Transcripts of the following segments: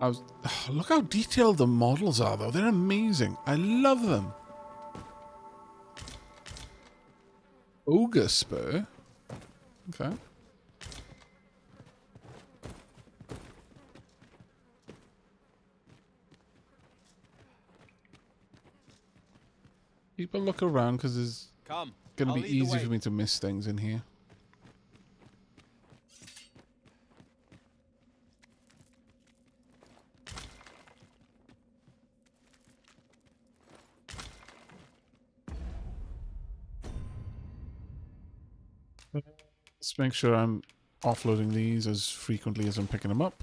Look how detailed the models are, though. They're amazing. I love them. Ogre spur. Okay. Keep a look around because it's going to be easy for me to miss things in here. Let's make sure I'm offloading these as frequently as I'm picking them up.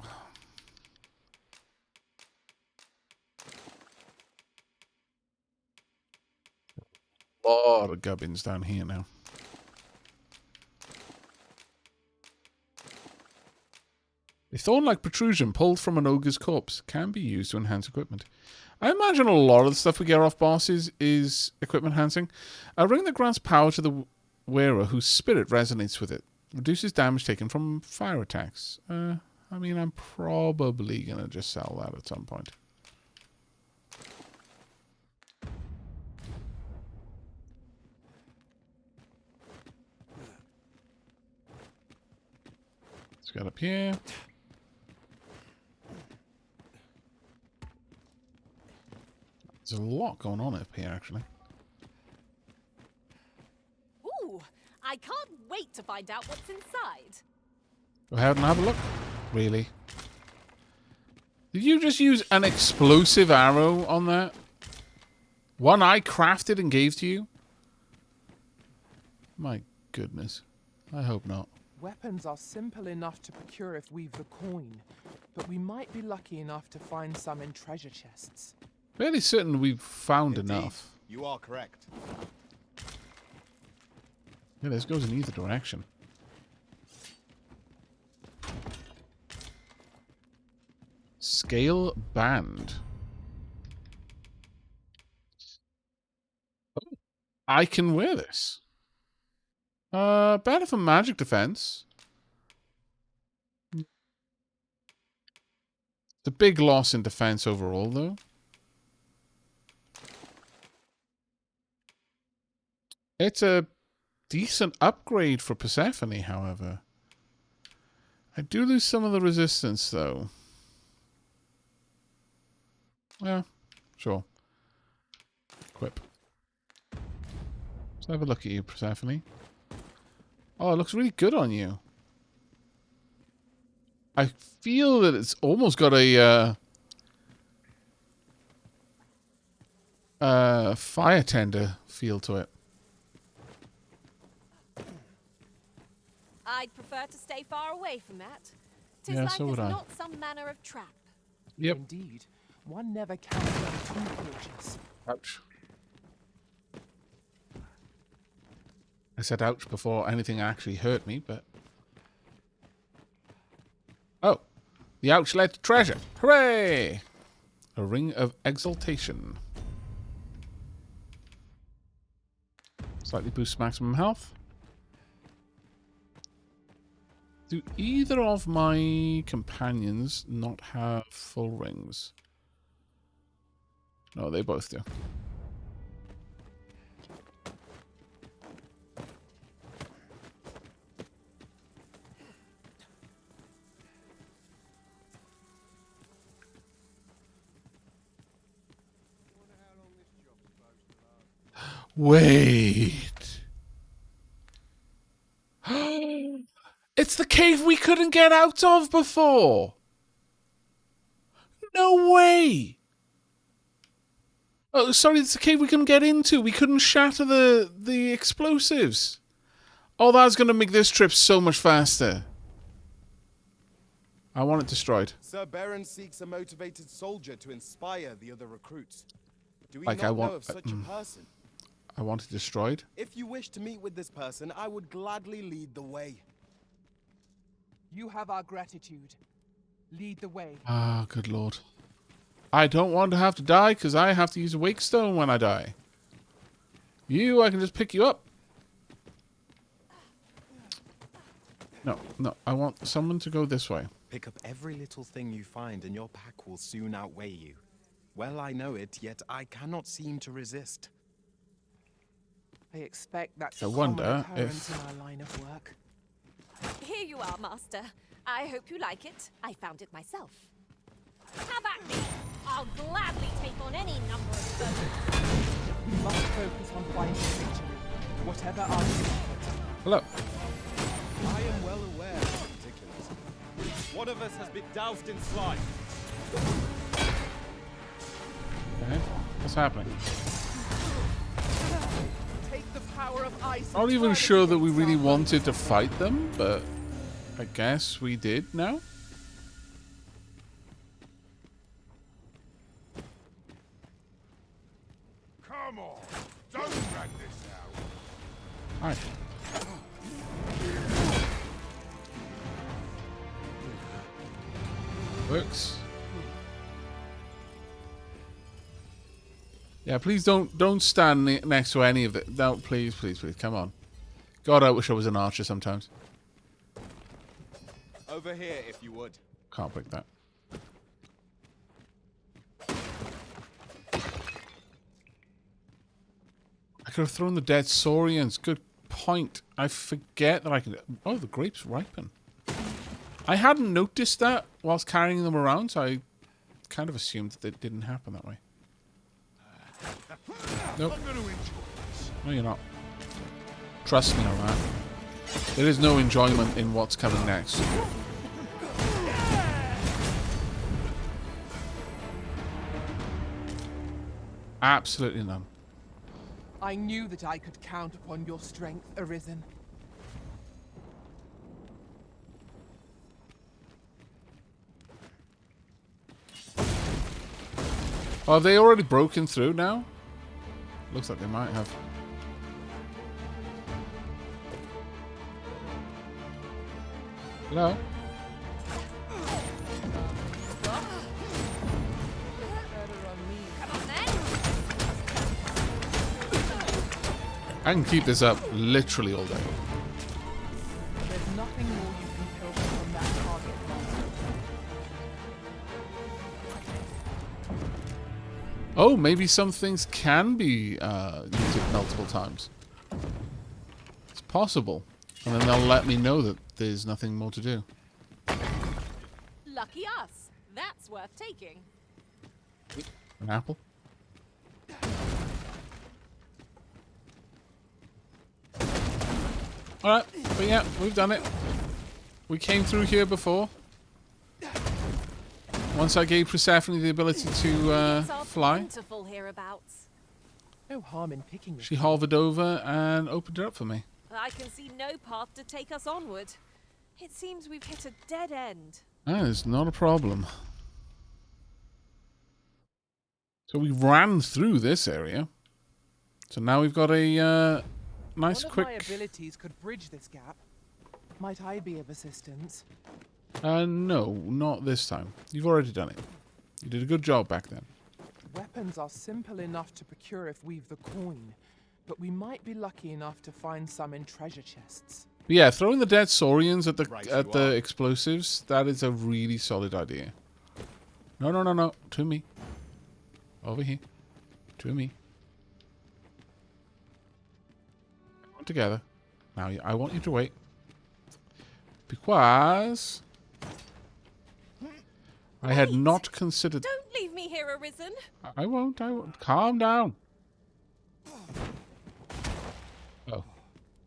A lot of gubbins down here now. A thorn-like protrusion pulled from an ogre's corpse can be used to enhance equipment. I imagine a lot of the stuff we get off bosses is equipment enhancing. A ring that grants power to the wearer whose spirit resonates with it. Reduces damage taken from fire attacks. I mean, I'm probably going to just sell that at some point. Let's get up here. There's a lot going on up here, actually. Ooh, I can't wait to find out what's inside. Go ahead and have a look. Really? Did you just use an explosive arrow on that? One I crafted and gave to you? My goodness. I hope not. Weapons are simple enough to procure if we've the coin, but we might be lucky enough to find some in treasure chests. Fairly certain we've found Indeed, enough. You are correct. Yeah, this goes in either direction. Scale band. Oh, I can wear this. Better for magic defense. It's a big loss in defense overall, though. It's a decent upgrade for Persephone, however. I do lose some of the resistance, though. Yeah, sure. Equip. Let's have a look at you, Persephone. Oh, it looks really good on you. I feel that it's almost got a fire tender feel to it. I'd prefer to stay far away from that. 'Tis Yeah, like so would it's I. not some manner of trap. Yep. Indeed, one never counts on too cautious. Ouch. I said ouch before anything actually hurt me, but... Oh! The ouch led to treasure! Hooray! A ring of exaltation. Slightly boosts maximum health. Do either of my companions not have full rings? No, they both do. Wait. It's the cave we couldn't get out of before. No way. Oh, sorry, it's the cave we couldn't get into. We couldn't shatter the explosives. Oh, that's going to make this trip so much faster. I want it destroyed. Sir Baron seeks a motivated soldier to inspire the other recruits. Do we Like, not know of such a person? I want it destroyed. If you wish to meet with this person, I would gladly lead the way. You have our gratitude. Lead the way. Ah, good lord. I don't want to have to die because I have to use a wake stone when I die. You, I can just pick you up. No, no, I want someone to go this way. Pick up every little thing you find and your pack will soon outweigh you. Well, I know it, yet I cannot seem to resist. I expect that's I a wonder common occurrence if- in our line of work. Here you are, Master. I hope you like it. I found it myself. Have at me! I'll gladly take on any number of burdens. We must focus on finding victory, whatever our discomfort. Hello. I am well aware of the particulars. One of us has been doused in slime. Okay. What's happening? Take the power of ice. Not and even turn it sure that we against really our wanted to foes. fight them, but I guess we did now. Come on, don't drag this out. Hi. Works. Yeah, please don't stand next to any of it. No, please, please, please, come on. God, I wish I was an archer sometimes. Over here, if you would. Can't break that. I could have thrown the dead saurians. Good point. I forget that I can... Oh, the grapes ripen. I hadn't noticed that whilst carrying them around, so I kind of assumed that it didn't happen that way. Nope. I'm going to enjoy this. No, you're not. Trust me on that. There is no enjoyment in what's coming next. Absolutely none. I knew that I could count upon your strength, Arisen. Oh, have they already broken through now? Looks like they might have. Hello? Come on then! I can keep this up literally all day. There's nothing more you can pilfer from that target, Master. Oh, maybe some things can be used multiple times. It's possible. And then they'll let me know that there's nothing more to do. Lucky us. That's worth taking. An apple? Alright, but yeah, we've done it. We came through here before. Once I gave Persephone the ability to It's our fly, plentiful hereabouts. No harm in picking this. she hovered over and opened it up for me. I can see no path to take us onward. It seems we've hit a dead end. That is not a problem. So we ran through this area. So now we've got a nice One of my quick... abilities could bridge this gap. Might I be of assistance? No, not this time. You've already done it. You did a good job back then. Weapons are simple enough to procure if we've the coin, but we might be lucky enough to find some in treasure chests. But yeah, throwing the dead saurians at the Right at you the are. explosives, that is a really solid idea. No, no, no, no. To me. Over here. To me. Come together. Now, I want you to wait. Because... I had Wait. not considered... Don't leave me here, Arisen. I won't. Calm down. Oh.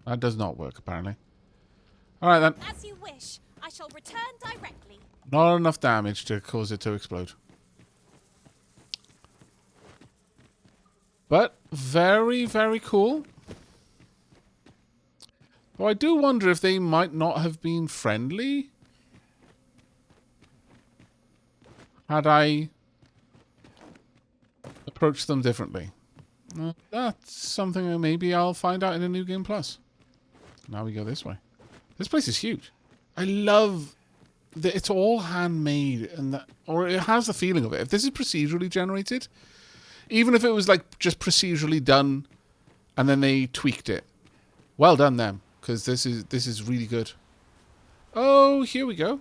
That does not work, apparently. Alright then. As you wish. I shall return directly. Not enough damage to cause it to explode. But very, very cool. Though I do wonder if they might not have been friendly. Had I approached them differently. That's something that maybe I'll find out in a New Game Plus. Now we go this way. This place is huge. I love that it's all handmade, and that, or it has the feeling of it. If this is procedurally generated, even if it was like just procedurally done, and then they tweaked it, well done them, because this is really good. Oh, here we go.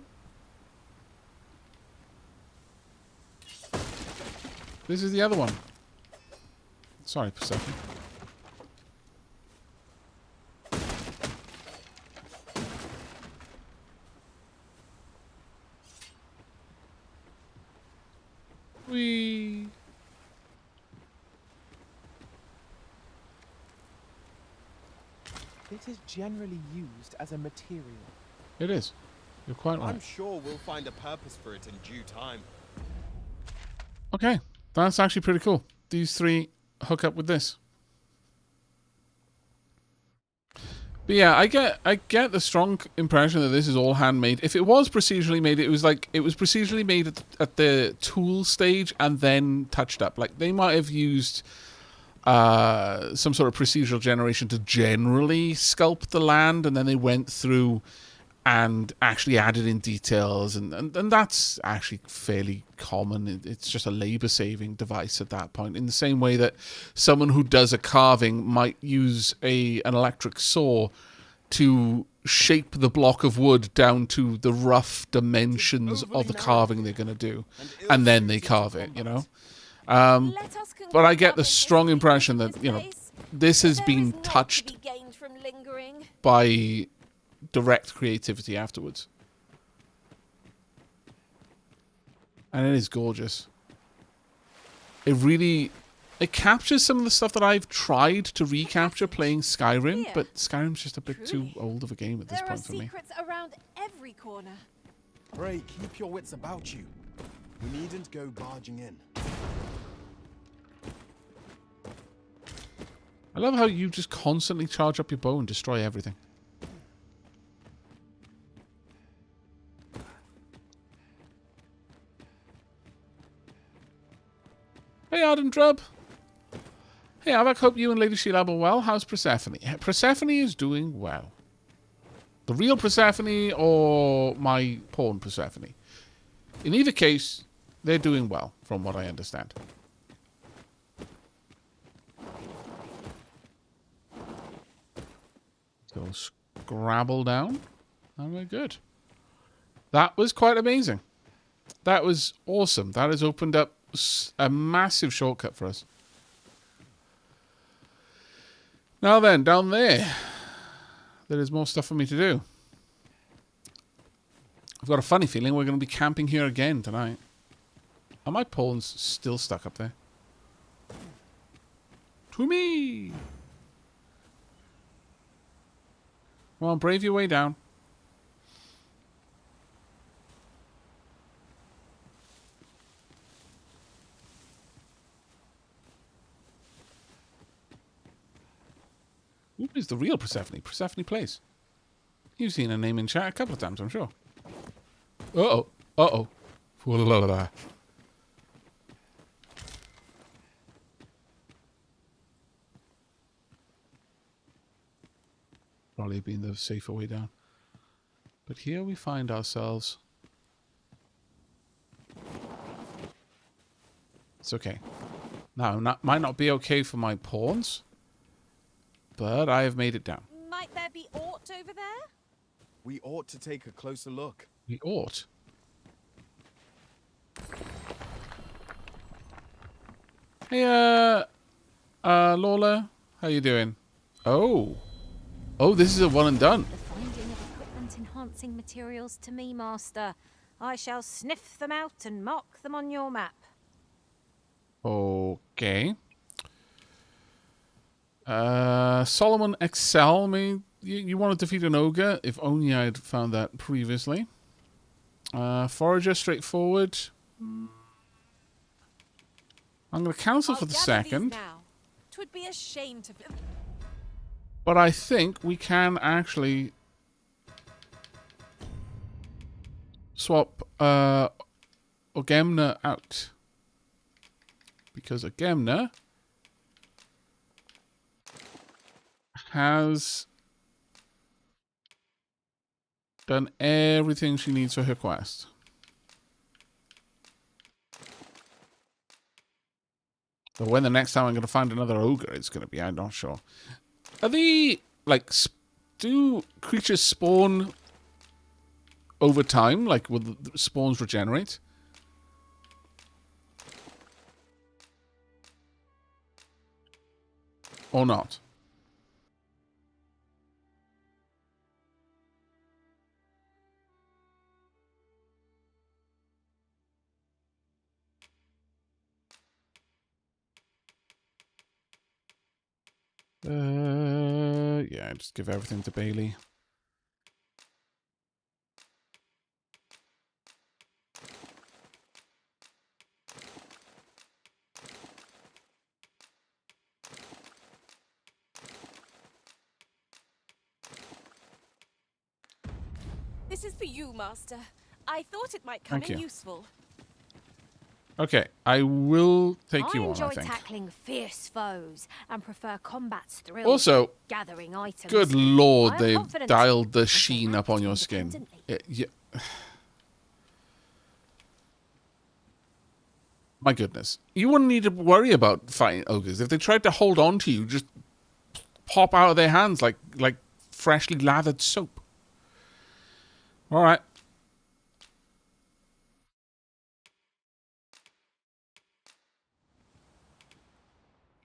This is the other one. Sorry, Persephone. Whee! It is generally used as a material. It is. You're quite right. I'm sure we'll find a purpose for it in due time. Okay, that's actually pretty cool. These three hook up with this. But yeah, I get the strong impression that this is all handmade. If it was procedurally made, it was procedurally made at the tool stage and then touched up. Like they might have used some sort of procedural generation to generally sculpt the land, and then they went through and actually added in details, and that's actually fairly common. It's just a labor-saving device at that point, in the same way that someone who does a carving might use an electric saw to shape the block of wood down to the rough dimensions of the carving they're going to do, and then they carve it, you know? But I get the strong impression that, you know, this has been touched by direct creativity afterwards. And it is gorgeous. It captures some of the stuff that I've tried to recapture playing Skyrim, but Skyrim's just a bit too old of a game at this point for me. There are secrets around every corner. Pray, keep your wits about you. We needn't go barging in. I love how you just constantly charge up your bow and destroy everything. Hey, Arden Drub. Hey, Aavak, hope you and Lady Sheilab are well. How's Persephone? Persephone is doing well. The real Persephone or my pawn Persephone? In either case, they're doing well, from what I understand. Go scrabble down. And we're good. That was quite amazing. That was awesome. That has opened up a massive shortcut for us. Now then, down there is more stuff for me to do. I've got a funny feeling we're going to be camping here again tonight. Are my pawns still stuck up there? To me! Come on, brave your way down. Who is the real Persephone? Persephone Place. You've seen her name in chat a couple of times, I'm sure. Uh-oh. Uh-oh. La-la-la-la. Probably been the safer way down. But here we find ourselves. It's okay. Now, might not be okay for my pawns, but I have made it down. Might there be aught over there? We ought to take a closer look. We ought. Hey, Lola, how you doing? Oh, this is a one and done. The finding of equipment-enhancing materials to me, Master. I shall sniff them out and mark them on your map. Okay. Solomon Excel, you want to defeat an ogre? If only I'd found that previously. Forager, straightforward. I'm going to cancel for the second. Twould be a shame to... But I think we can actually swap Ogemna out. Because Ogemna has done everything she needs for her quest. But when the next time I'm going to find another ogre it's going to be, I'm not sure. Are the, like, do creatures spawn over time? Like, will the spawns regenerate? Or not. Yeah, just give everything to Bailey. This is for you, Master. I thought it might come Thank in you. useful. Okay, I will take you on, enjoy I think. tackling fierce foes and prefer combat's thrill Also, to gathering items. good lord, I am they've confident dialed the and can sheen up act on your skin. independently. Yeah. My goodness. You wouldn't need to worry about fighting ogres. If they tried to hold on to you, just pop out of their hands like freshly lathered soap. All right.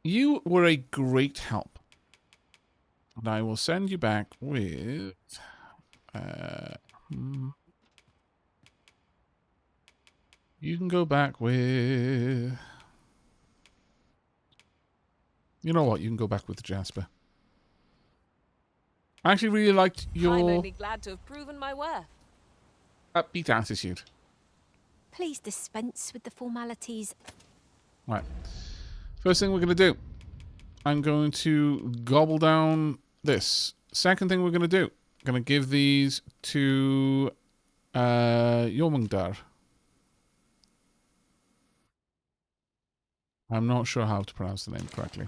You were a great help. And I will send you back with... You can go back with... You know what? You can go back with Jasper. I actually really liked I'm your only glad to have proven my worth. upbeat attitude. Please dispense with the formalities. Right. First thing we're going to do. I'm going to gobble down this. Second thing we're going to do. I'm going to give these to Jormungandr. I'm not sure how to pronounce the name correctly.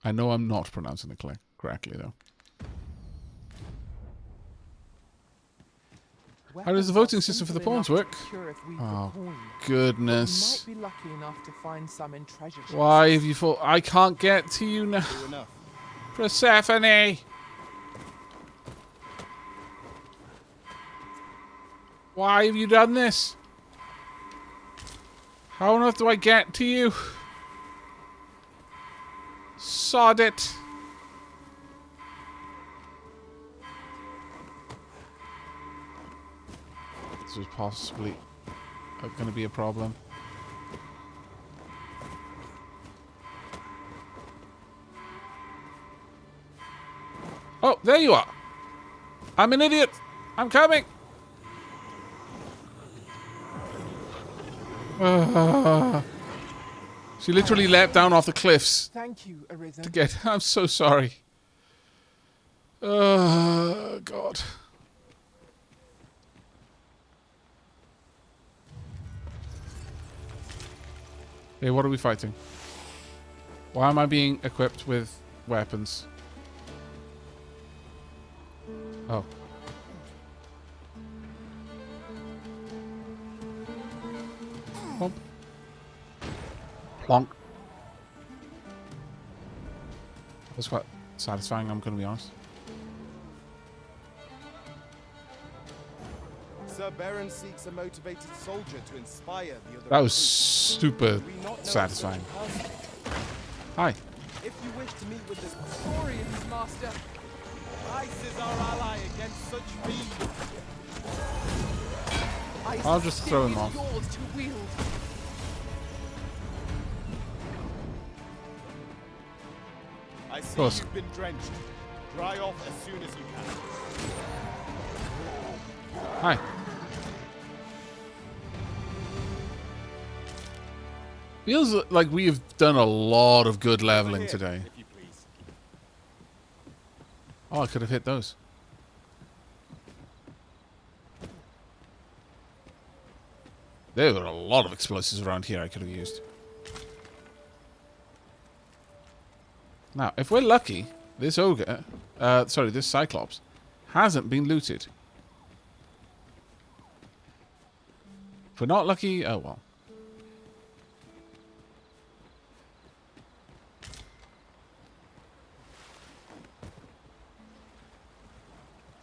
I know I'm not pronouncing it correctly, though. How does the voting system for the pawns work? Oh, goodness. We might be lucky enough to find some in treasure chests. Why have you fought? I can't get to you now. True enough. Persephone! Why have you done this? How on earth do I get to you? Sod it. This was possibly going to be a problem. Oh, there you are. I'm an idiot. I'm coming. She literally leapt down off the cliffs Thank you, Arisen. to get... I'm so sorry. God. Hey, what are we fighting? Why am I being equipped with weapons? Oh. Plonk. Plonk. That's quite satisfying, I'm going to be honest. Sir Baron seeks a motivated soldier to inspire the other. That was recruits. super Do we not know a satisfying. certain person? Hi. If you wish to meet with this Glorious, Master. Ice is our ally against such fiends. I'll just throw him off. Yours to wield. I see course. you've been drenched. Dry off as soon as you can. Hi. Feels like we have done a lot of good leveling Here, today. if you please. Oh, I could have hit those. There were a lot of explosives around here I could have used. Now, if we're lucky, this ogre, this Cyclops, hasn't been looted. If we're not lucky, oh well.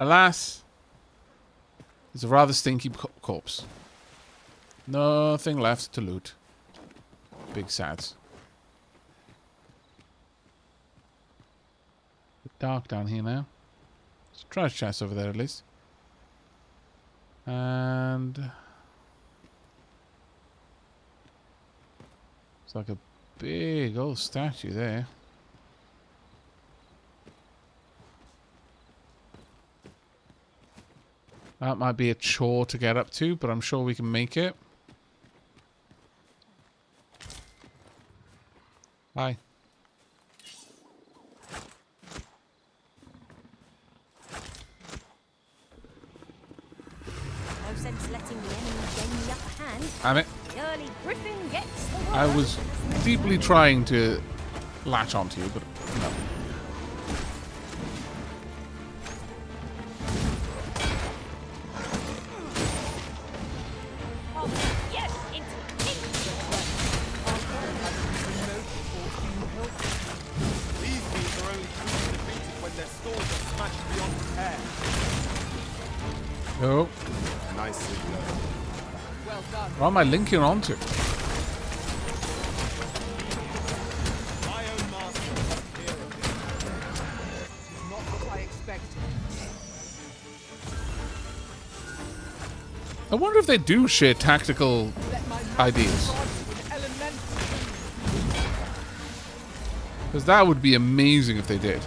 Alas, it's a rather stinky corpse. Nothing left to loot. Big sads. dark down here now. There's a treasure chest over there at least. And it's like a big old statue there. That might be a chore to get up to, but I'm sure we can make it. Hi. No sense letting the enemy gain the upper hand. Damn it. The early griffin gets the worm. I was deeply trying to latch onto you, but no. Oh, yes, into These beams are only truly defeated when their stores are smashed beyond repair. Oh. Nicely done. Well done. What am I linking onto? My own master is here of it. Not what I expected. I wonder if they do share tactical Let my ideas. rod with elemental. Because that would be amazing if they did.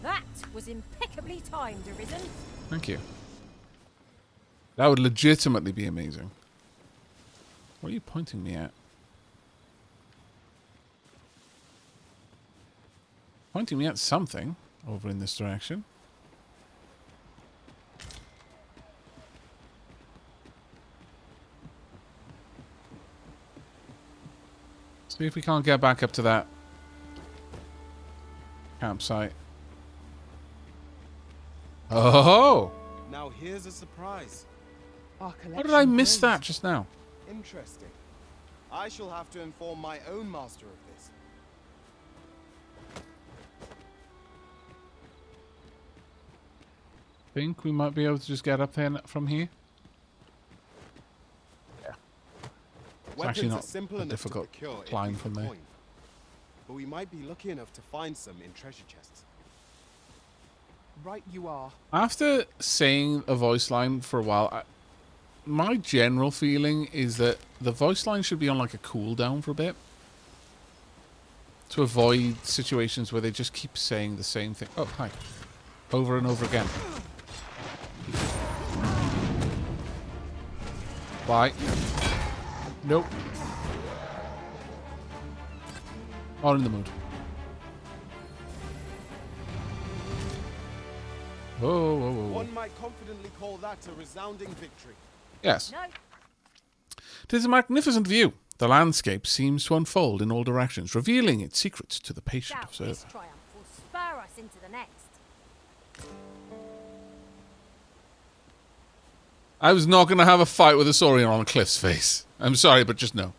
that was impeccably timed, Arisen. Thank you. That would legitimately be amazing. What are you pointing me at? Pointing me at something over in this direction. See if we can't get back up to that campsite. Oh! Now here's a surprise. Our How did collection I miss grows. that just now? Interesting. I shall have to inform my own master of this. Think we might be able to just get up there from here? Weapons actually are not simple a enough difficult to procure if climb we've from the there. coin. But we might be lucky enough to find some in treasure chests. Right you are. After saying a voice line for a while, my general feeling is that the voice line should be on like a cooldown for a bit. To avoid situations where they just keep saying the same thing. Oh, hi. Over and over again. Bye. Nope. Not in the mood. Whoa, whoa, whoa, whoa. One might confidently call that a resounding victory. Yes. No, 'Tis a magnificent view. The landscape seems to unfold in all directions, revealing its secrets to the patient doubt this observer. triumph will spur us into the next. I was not going to have a fight with a Saurian on a cliff's face. I'm sorry, but just no.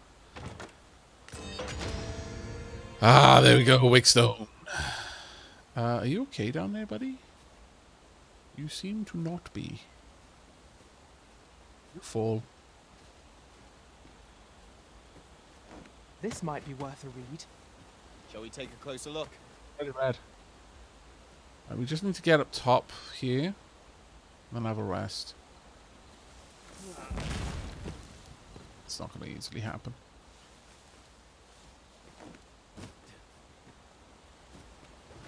Ah, there we go, Wickstone. Are you okay down there, buddy? You seem to not be. You fall. This might be worth a read. Shall we take a closer look? Very red. We just need to get up top here. And have a rest. It's not going to easily happen.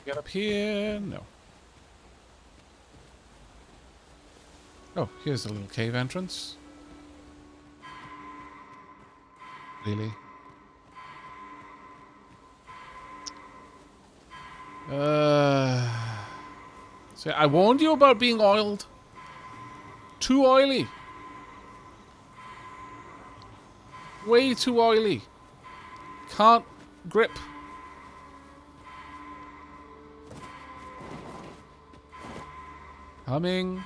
Get up here. No. Oh, here's a little cave entrance. Really? So I warned you about being oiled. Too oily. Way too oily. Can't grip. Coming.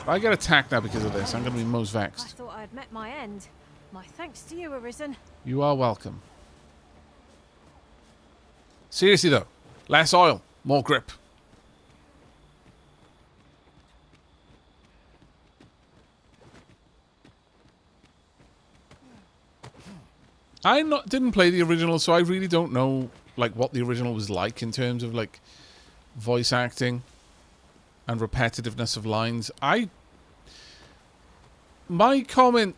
If I get attacked now because of this, I'm going to be most I vexed. thought I had met my end. My thanks to you, Arisen. You are welcome. Seriously though, less oil, more grip. didn't play the original, so I really don't know like what the original was like in terms of like voice acting and repetitiveness of lines. My comment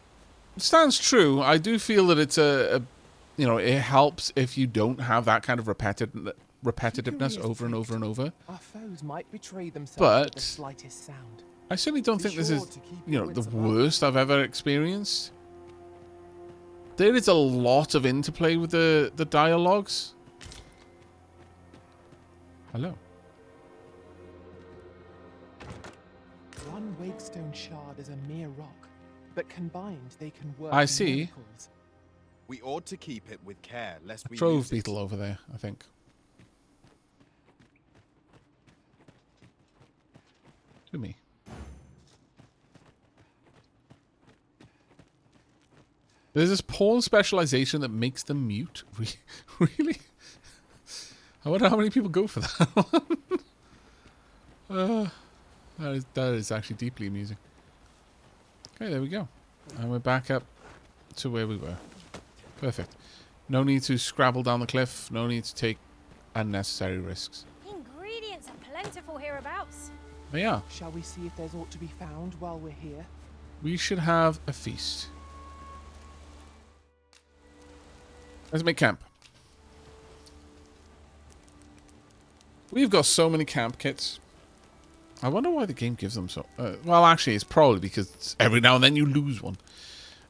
stands true. I do feel that it's you know, it helps if you don't have that kind of repetitiveness over and over and over. Our foes might betray themselves But with the slightest sound. I certainly don't Be think this sure is, to keep you your know, the wits about worst I've ever experienced. There is a lot of interplay with the dialogues. Hello. One Wakestone shard is a mere rock, but combined they can work I see. miracles. We ought to keep it with care, lest we Trove lose it. beetle over there, I think. To me. There's this pawn specialization that makes them mute. Really? I wonder how many people go for that one. That is actually deeply amusing. Okay, there we go. And we're back up to where we were. Perfect. No need to scrabble down the cliff. No need to take unnecessary risks. Ingredients are plentiful hereabouts. They are. Shall we see if there's aught to be found while we're here? We should have a feast. Let's make camp. We've got so many camp kits. I wonder why the game gives them so... well, actually, it's probably because every now and then you lose one.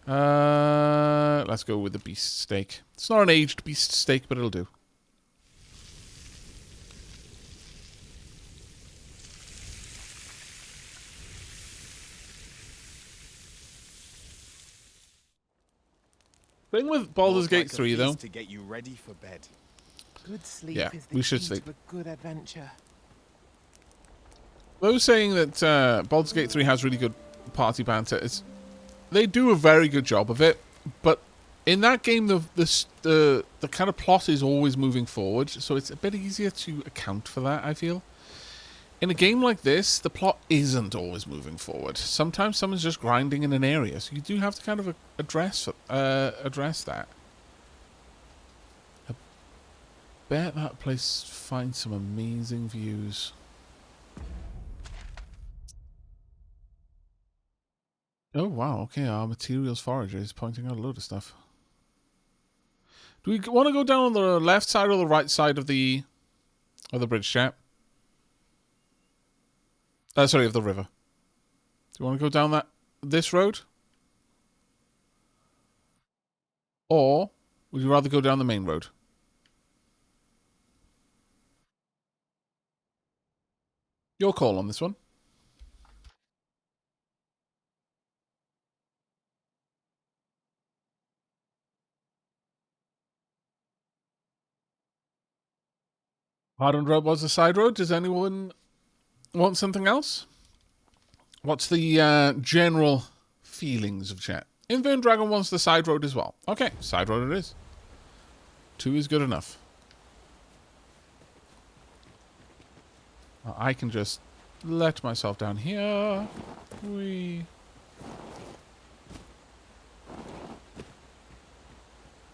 Let's go with the beast steak. It's not an aged beast steak, but it'll do. Thing with Baldur's Looks Gate like a 3, though... feast to get you ready for bed. Good sleep Yeah, is the we should key sleep. to a good adventure. Those saying that Baldur's Gate 3 has really good party banter, they do a very good job of it, but in that game the kind of plot is always moving forward, so it's a bit easier to account for that, I feel. In a game like this, the plot isn't always moving forward. Sometimes someone's just grinding in an area, so you do have to kind of address that. I bet that place finds some amazing views. Oh, wow. Okay, our materials forager is pointing out a load of stuff. Do we want to go down on the left side or the right side of the bridge, chat? Sorry, of the river. Do you want to go down this road? Or would you rather go down the main road? Your call on this one. Hard Road was the side road. Does anyone want something else? What's the general feelings of chat? Invern Dragon wants the side road as well. Okay, side road it is. 2 is good enough. I can just let myself down here. Whee.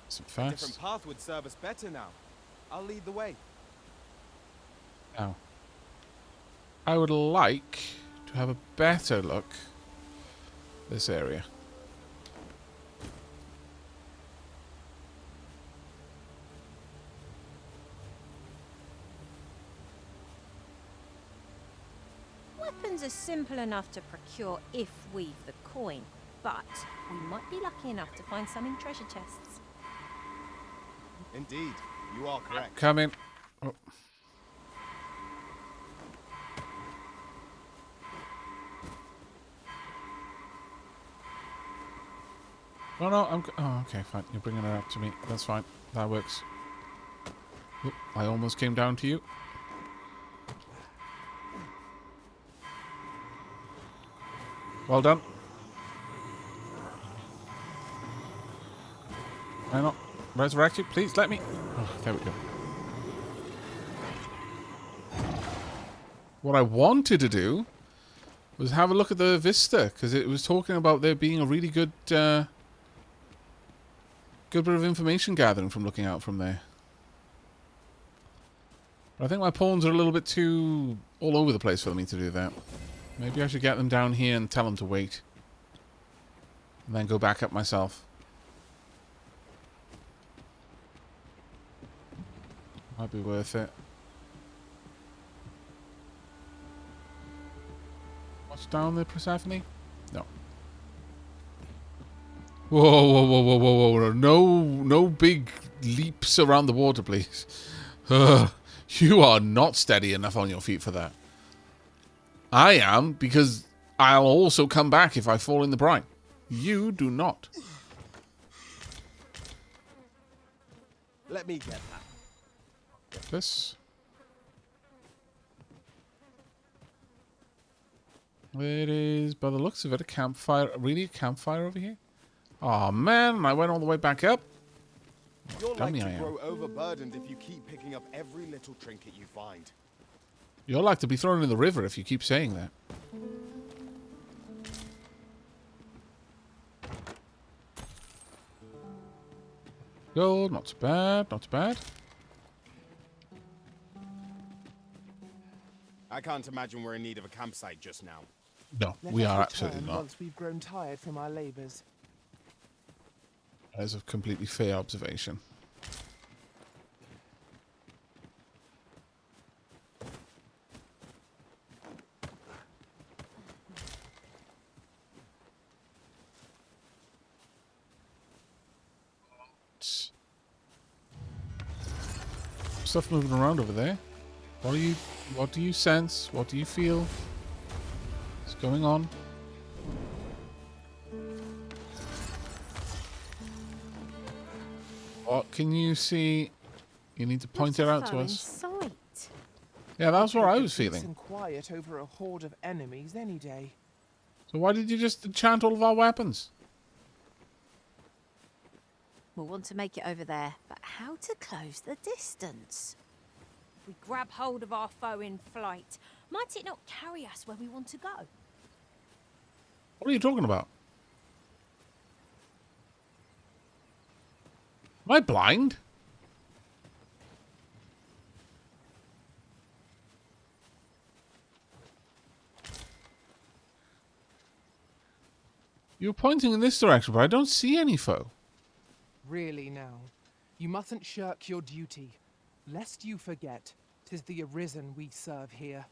Some A fast. different path would serve us better now. I'll lead the way. Now, I would like to have a better look this area. Weapons are simple enough to procure if we've the coin, but we might be lucky enough to find some in treasure chests. Indeed, you are correct. Come in. Oh. No, oh, okay, fine. You're bringing it up to me. That's fine. That works. Oop, I almost came down to you. Well done. Can I not resurrect you? Please, let me. Oh, there we go. What I wanted to do was have a look at the vista, because it was talking about there being a really good good bit of information gathering from looking out from there. But I think my pawns are a little bit too all over the place for me to do that. Maybe I should get them down here and tell them to wait. And then go back up myself. Might be worth it. What's down there, Persephone? No. Whoa, whoa, whoa, whoa, whoa, whoa. No big leaps around the water, please. You are not steady enough on your feet for that. I am, because I'll also come back if I fall in the brine. You do not. Let me get that. Get this. It is, by the looks of it, a campfire. Really, a campfire over here? Oh man, I went all the way back up. You're like Dummy to I am. grow overburdened if you keep picking up every little trinket you find. You're like to be thrown in the river if you keep saying that. Gold, not too bad, not too bad. I can't imagine we're in need of a campsite just now. No, Let we us are return absolutely not. once we've grown tired from our labours. That is a completely fair observation. Stuff moving around over there. What do you sense? What do you feel? What's going on? What can you see? You need to point it out to us. Sight. Yeah, that's what I was Peace feeling. and quiet over a horde of enemies any day. So why did you just enchant all of our weapons? We'll want to make it over there, but how to close the distance? We grab hold of our foe in flight. Might it not carry us where we want to go? What are you talking about? Am I blind? You're pointing in this direction, but I don't see any foe. Really now, you mustn't shirk your duty, lest you forget 'tis the Arisen we serve here.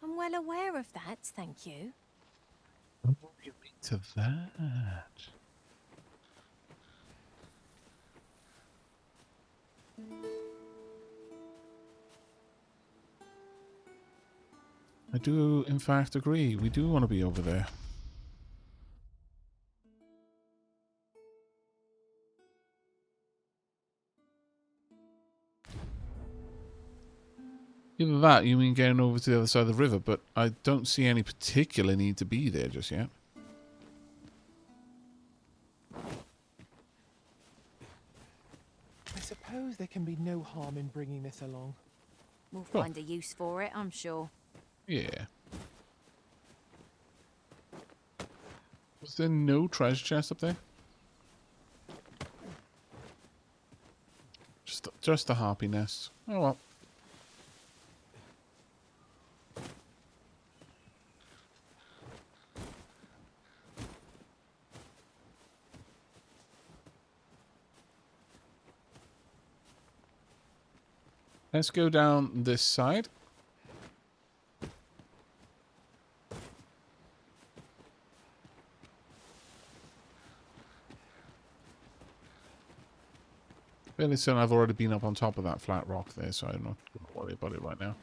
I'm well aware of that, thank you. What do you mean to that? I do, in fact, agree. We do want to be over there. Either that, you mean getting over to the other side of the river, but I don't see any particular need to be there just yet. I suppose there can be no harm in bringing this along. We'll Cool. find a use for it, I'm sure. Yeah. Was there no treasure chest up there? Just a harpy nest. Oh well. Let's go down this side. Fairly soon I've already been up on top of that flat rock there, so I'm not going to worry about it right now.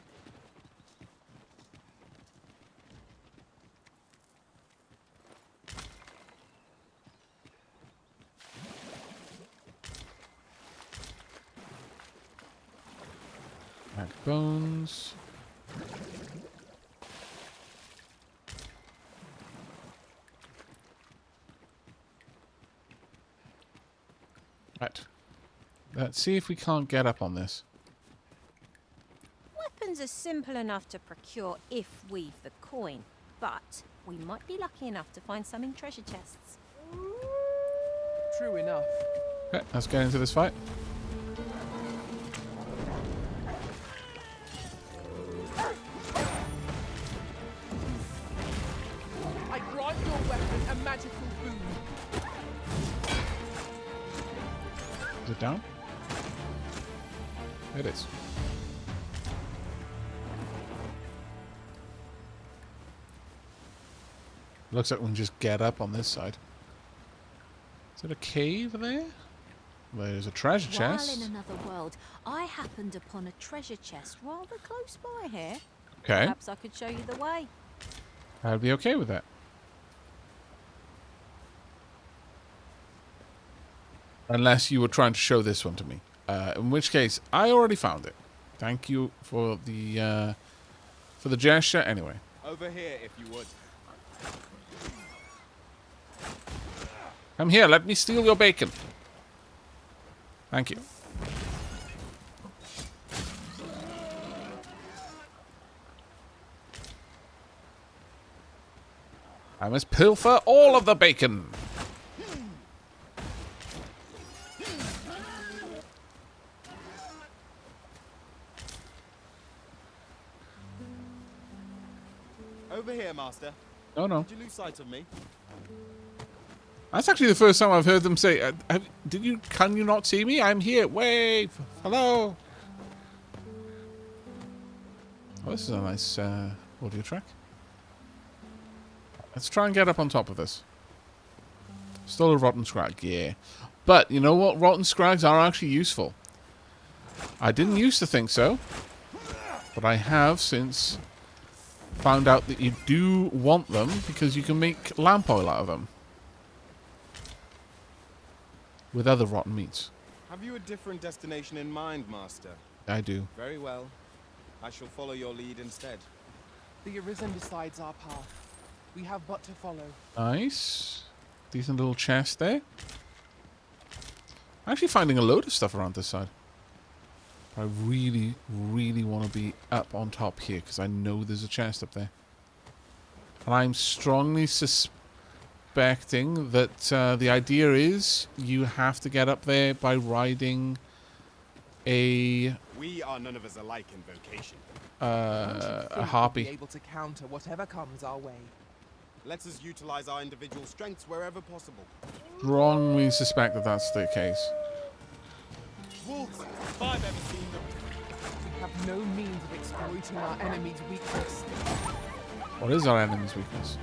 Back bones. Right. Let's see if we can't get up on this. Weapons are simple enough to procure if we've the coin, but we might be lucky enough to find some in treasure chests. True enough. Okay, let's get into this fight. I grant your weapon a magical boon. Is it down? It is. Looks like we can just get up on this side. Is it a cave there? There's a treasure chest. While in another world, I happened upon a treasure chest rather close by here. Okay. Perhaps I could show you the way. I'd be okay with that. Unless you were trying to show this one to me. In which case, I already found it. Thank you for the gesture. Anyway. Over here, if you would. Come here, let me steal your bacon. Thank you. I must pilfer all of the bacon. Over here, Master. Oh no. Did you lose sight of me? That's actually the first time I've heard them say, can you not see me? I'm here. Wave. Hello. Oh, this is a nice audio track. Let's try and get up on top of this. Still a rotten scrag, yeah. But, you know what? Rotten scrags are actually useful. I didn't used to think so. But I have since found out that you do want them because you can make lamp oil out of them. With other rotten meats. Have you a different destination in mind, Master? I do. Very well. I shall follow your lead instead. The Arisen decides our path. We have but to follow. Nice. Decent little chest there. I'm actually finding a load of stuff around this side. I really, really want to be up on top here because I know there's a chest up there. And I'm strongly suspecting that the idea is you have to get up there by riding a We are none of us alike in vocation. a harpy. Be able to counter whatever comes our way. Let us utilize our individual strengths wherever possible. Strongly suspect that that's the case. Wolves, if I've ever seen them. We have no means of exploiting our enemy's weakness. What is our enemy's weakness?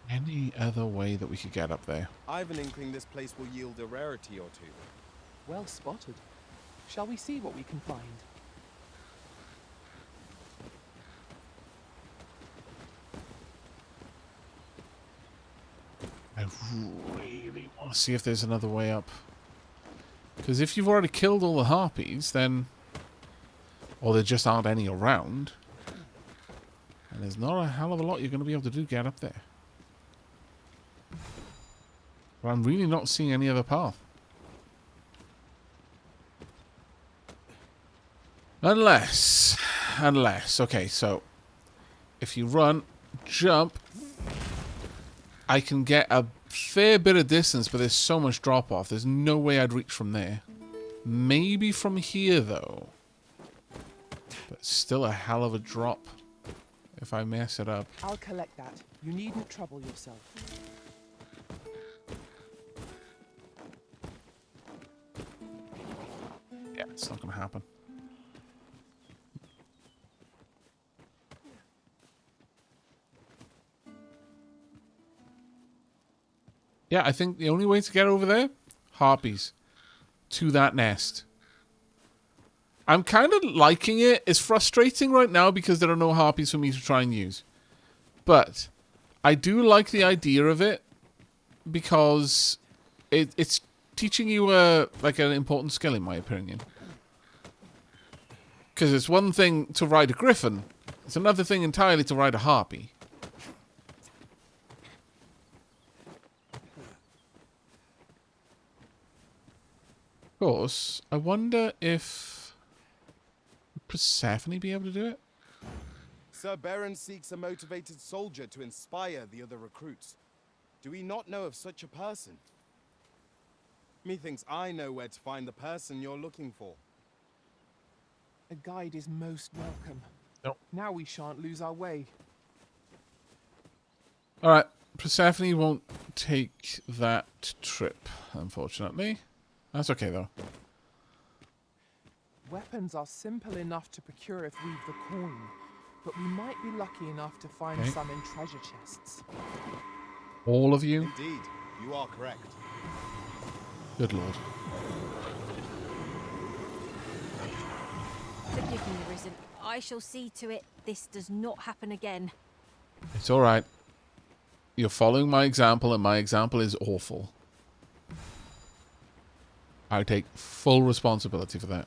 Any other way that we could get up there? I've an inkling this place will yield a rarity or two. Well spotted. Shall we see what we can find? I really want to see if there's another way up. Because if you've already killed all the harpies, then... Or there just aren't any around. And there's not a hell of a lot you're going to be able to do to get up there. But I'm really not seeing any other path. Unless... Okay, so... If you run, jump... I can get a fair bit of distance, but there's so much drop-off. There's no way I'd reach from there. Maybe from here, though. But still a hell of a drop if I mess it up. I'll collect that. You needn't trouble yourself. Yeah, it's not going to happen. Yeah, I think the only way to get over there, harpies, to that nest. I'm kind of liking it. It's frustrating right now because there are no harpies for me to try and use. But I do like the idea of it because it's teaching you like an important skill, in my opinion. Because it's one thing to ride a griffin. It's another thing entirely to ride a harpy. course, I wonder if would Persephone be able to do it? Sir Baron seeks a motivated soldier to inspire the other recruits. Do we not know of such a person? Methinks I know where to find the person you're looking for. A guide is most welcome. Nope. Now we shan't lose our way. Alright, Persephone won't take that trip, unfortunately. That's okay, though. Weapons are simple enough to procure if we've the coin, but we might be lucky enough to find Okay. some in treasure chests. All of you? Indeed, you are correct. Good lord. Forgive me, Arisen. I shall see to it this does not happen again. It's alright. You're following my example, and my example is awful. I take full responsibility for that.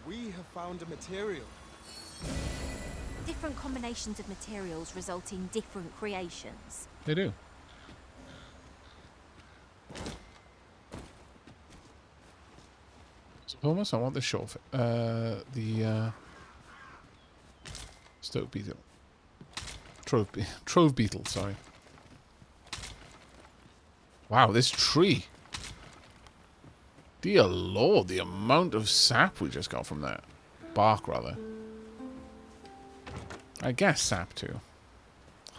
We have found a material. Different combinations of materials result in different creations. They do. So almost I want the short the Stoke Beetle. Trove Beetle, sorry. Wow, this tree. Dear lord, the amount of sap we just got from that. Bark, rather. I guess sap, too.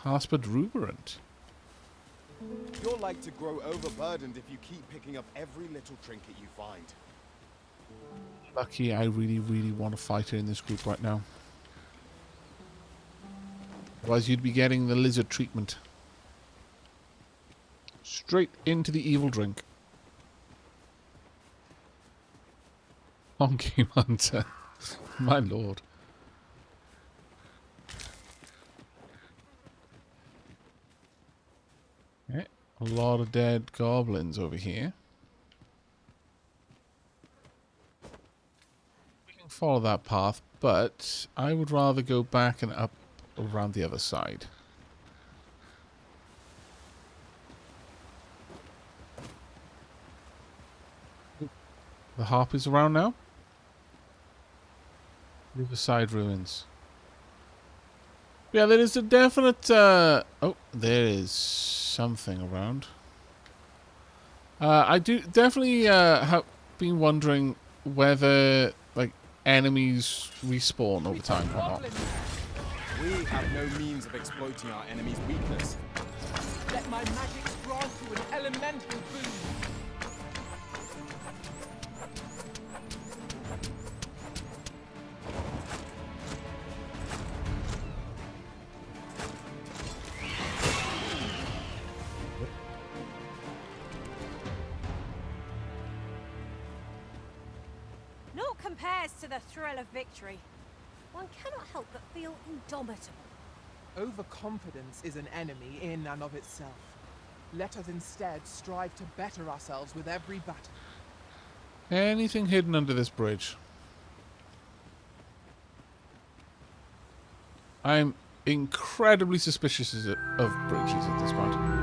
Harsped Ruberant. You're like to grow overburdened if you keep picking up every little trinket you find. Lucky I really, really want a fighter in this group right now. Otherwise you'd be getting the lizard treatment. Straight into the evil drink. Honky Hunter. My lord. Okay, a lot of dead goblins over here. We can follow that path, but I would rather go back and up around the other side. The harp is around now. Riverside Ruins. Yeah, there is a definite... oh, there is something around. I do definitely have been wondering whether, like, enemies respawn over time or not. We have no means of exploiting our enemy's weakness. Let my magic grant you an elemental boon. Naught compares to the thrill of victory. One cannot help but feel indomitable. Overconfidence is an enemy in and of itself. Let us instead strive to better ourselves with every battle. Anything hidden under this bridge? I'm incredibly suspicious of bridges at this point.